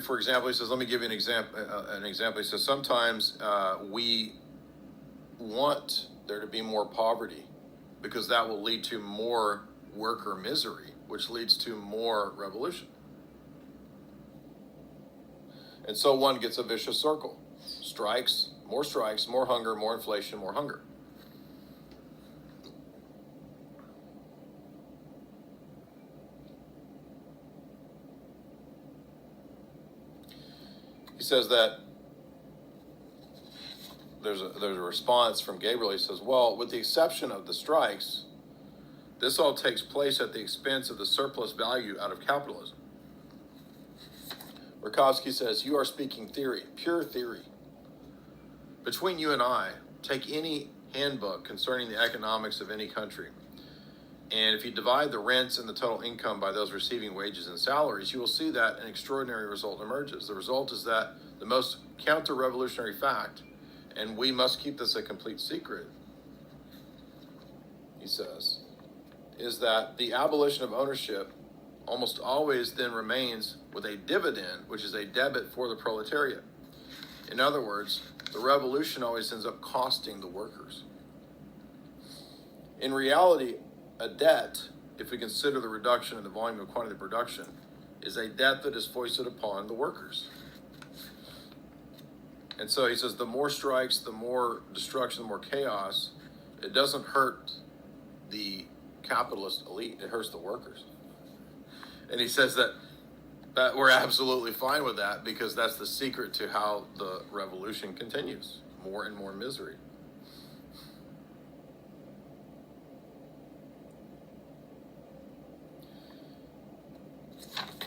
For example, he says, let me give you an example. He says, sometimes we want there to be more poverty because that will lead to more worker misery, which leads to more revolution. And so one gets a vicious circle. Strikes, more hunger, more inflation, more hunger. He says that there's a response from Gabriel. He says, well, with the exception of the strikes, this all takes place at the expense of the surplus value out of capitalism. Trotsky says, you are speaking theory, pure theory. Between you and I, take any handbook concerning the economics of any country, and if you divide the rents and the total income by those receiving wages and salaries, you will see that an extraordinary result emerges. The result is that the most counter-revolutionary fact, and we must keep this a complete secret, he says, is that the abolition of ownership almost always then remains with a dividend, which is a debit for the proletariat. In other words, the revolution always ends up costing the workers. In reality, a debt, if we consider the reduction in the volume of quantity of production, is a debt that is foisted upon the workers. And so he says the more strikes, the more destruction, the more chaos. It doesn't hurt the capitalist elite, it hurts the workers. And he says that we're absolutely fine with that because that's the secret to how the revolution continues. More and more misery.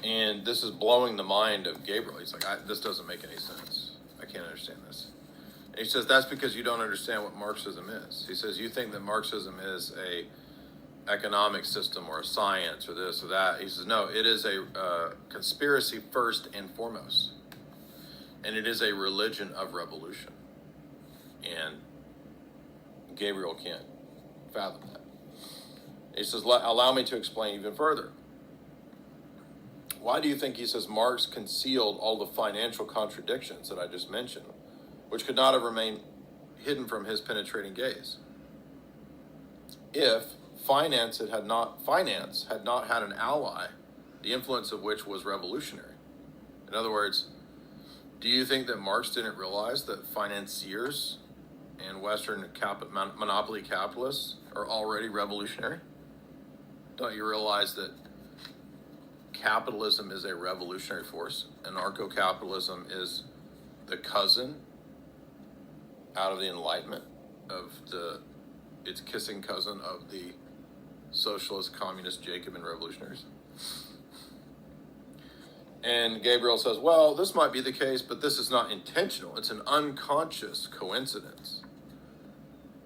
And this is blowing the mind of Gabriel. He's like, this doesn't make any sense. I can't understand this. And he says, that's because you don't understand what Marxism is. He says, you think that Marxism is a economic system or a science or this or that. He says, no, it is a conspiracy first and foremost. And it is a religion of revolution. And Gabriel can't fathom that. He says, allow me to explain even further. Why do you think, he says, Marx concealed all the financial contradictions that I just mentioned, which could not have remained hidden from his penetrating gaze? If finance had not had an ally, the influence of which was revolutionary. In other words, do you think that Marx didn't realize that financiers and Western monopoly capitalists are already revolutionary? Don't you realize that capitalism is a revolutionary force? Anarcho-capitalism is the cousin out of the Enlightenment of its kissing cousin of the socialist, communist, Jacobin revolutionaries. And Gabriel says, well, this might be the case, but this is not intentional. It's an unconscious coincidence.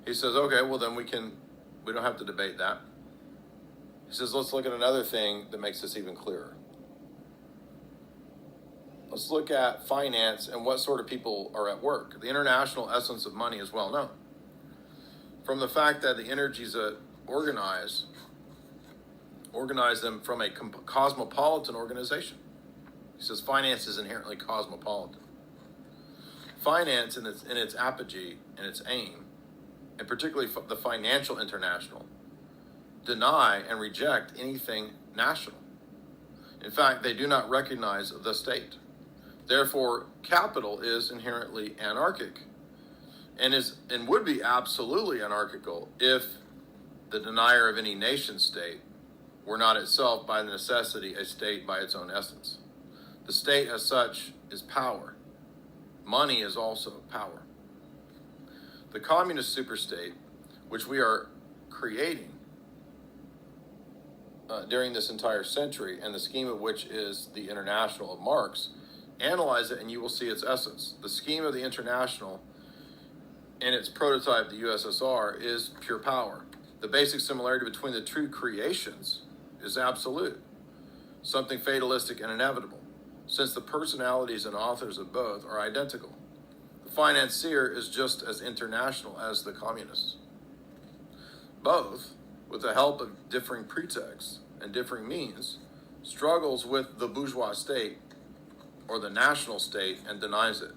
He says, okay, well then we don't have to debate that. He says, let's look at another thing that makes this even clearer. Let's look at finance and what sort of people are at work. The international essence of money is well known. From the fact that the energies that organize them from a cosmopolitan organization. He says finance is inherently cosmopolitan. Finance in its apogee and its aim, and particularly the financial international, deny and reject anything national. In fact, they do not recognize the state. Therefore, capital is inherently anarchic and would be absolutely anarchical if the denier of any nation state were not itself by necessity a state by its own essence. The state as such is power. Money is also power. The communist superstate, which we are creating during this entire century, and the scheme of which is the International of Marx, analyze it and you will see its essence. The scheme of the International and its prototype, the USSR, is pure power. The basic similarity between the two creations is absolute, something fatalistic and inevitable, since the personalities and authors of both are identical. The financier is just as international as the communists. Both, with the help of differing pretexts and differing means, struggles with the bourgeois state or the national state and denies it.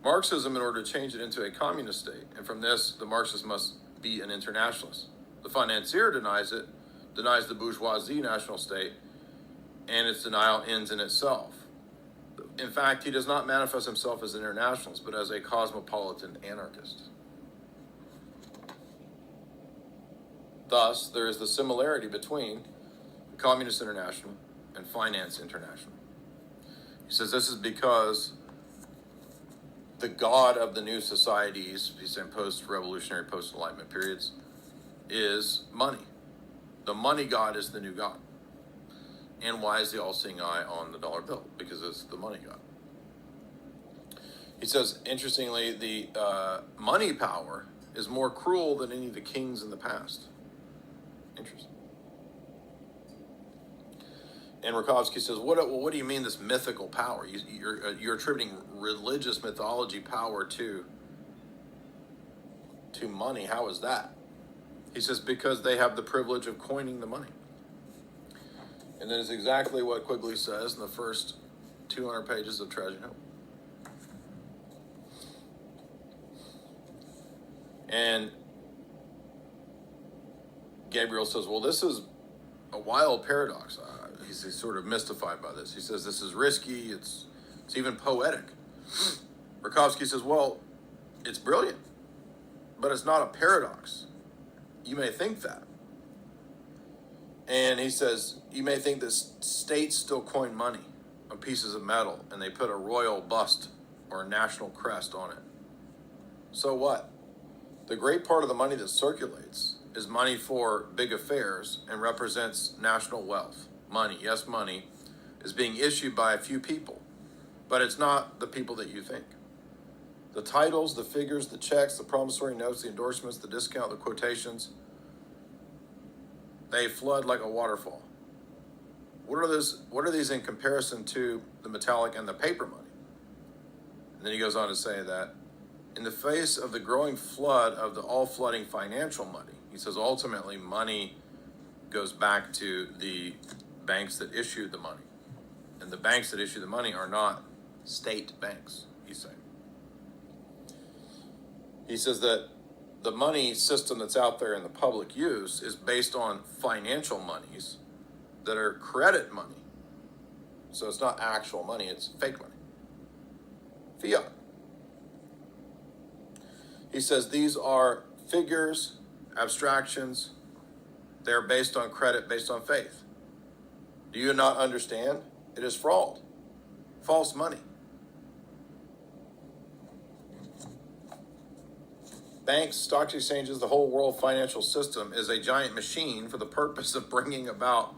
Marxism, in order to change it into a communist state, and from this, the Marxist must be an internationalist. The financier denies it, denies the bourgeoisie national state, and its denial ends in itself. In fact, he does not manifest himself as an internationalist, but as a cosmopolitan anarchist. Thus, there is the similarity between the Communist International and Finance International. He says this is because the god of the new societies, he's saying post-revolutionary, post-enlightenment periods, is money. The money god is the new god. And why is the all-seeing eye on the dollar bill? Because it's the money god. He says, interestingly, the money power is more cruel than any of the kings in the past. Interesting. And Rakovsky says, what do you mean this mythical power? You're attributing religious mythology power to money. How is that? He says, because they have the privilege of coining the money. And that is exactly what Quigley says in the first 200 pages of Treasure Hill. And Gabriel says, well, this is a wild paradox. He's sort of mystified by this. He says this is risky, it's even poetic. Rakovsky says, well, it's brilliant, but it's not a paradox. You may think that. And he says, you may think that states still coin money on pieces of metal, and they put a royal bust or a national crest on it. So what? The great part of the money that circulates is money for big affairs and represents national wealth. Money, yes, money, is being issued by a few people, but it's not the people that you think. The titles, the figures, the checks, the promissory notes, the endorsements, the discount, the quotations, they flood like a waterfall. What are these in comparison to the metallic and the paper money? And then he goes on to say that in the face of the growing flood of the all-flooding financial money, he says ultimately money goes back to the banks that issued the money. And the banks that issue the money are not state banks, he's saying. He says that the money system that's out there in the public use is based on financial monies that are credit money. So it's not actual money, it's fake money. Fiat. He says these are figures, abstractions. They're based on credit, based on faith. Do you not understand? It is fraud, false money. Banks, stock exchanges, the whole world financial system is a giant machine for the purpose of bringing about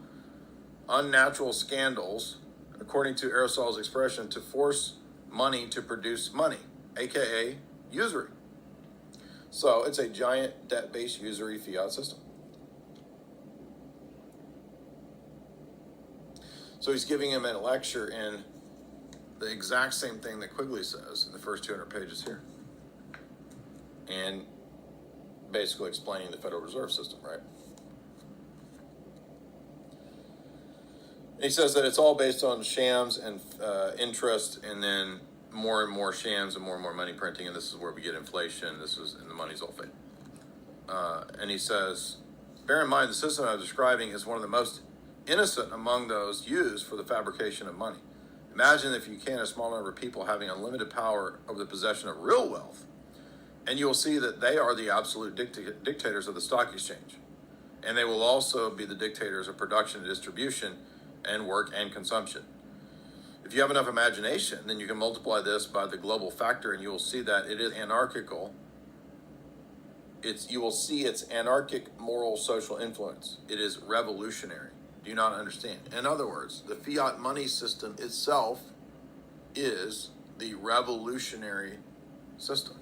unnatural scandals, according to Aristotle's expression, to force money to produce money, aka usury. So it's a giant debt-based usury fiat system. So he's giving him a lecture in the exact same thing that Quigley says in the first 200 pages here. And basically explaining the Federal Reserve System, right? And he says that it's all based on shams and interest, and then more and more shams and more money printing, and this is where we get inflation. And the money's all fake. And he says, bear in mind the system I'm describing is one of the most innocent among those used for the fabrication of money. Imagine, if you can, a small number of people having unlimited power over the possession of real wealth, and you'll see that they are the absolute dictators of the stock exchange. And they will also be the dictators of production and distribution and work and consumption. If you have enough imagination, then you can multiply this by the global factor, and you will see that it is anarchical. You will see its anarchic moral social influence. It is revolutionary. Do you not understand? In other words, the fiat money system itself is the revolutionary system.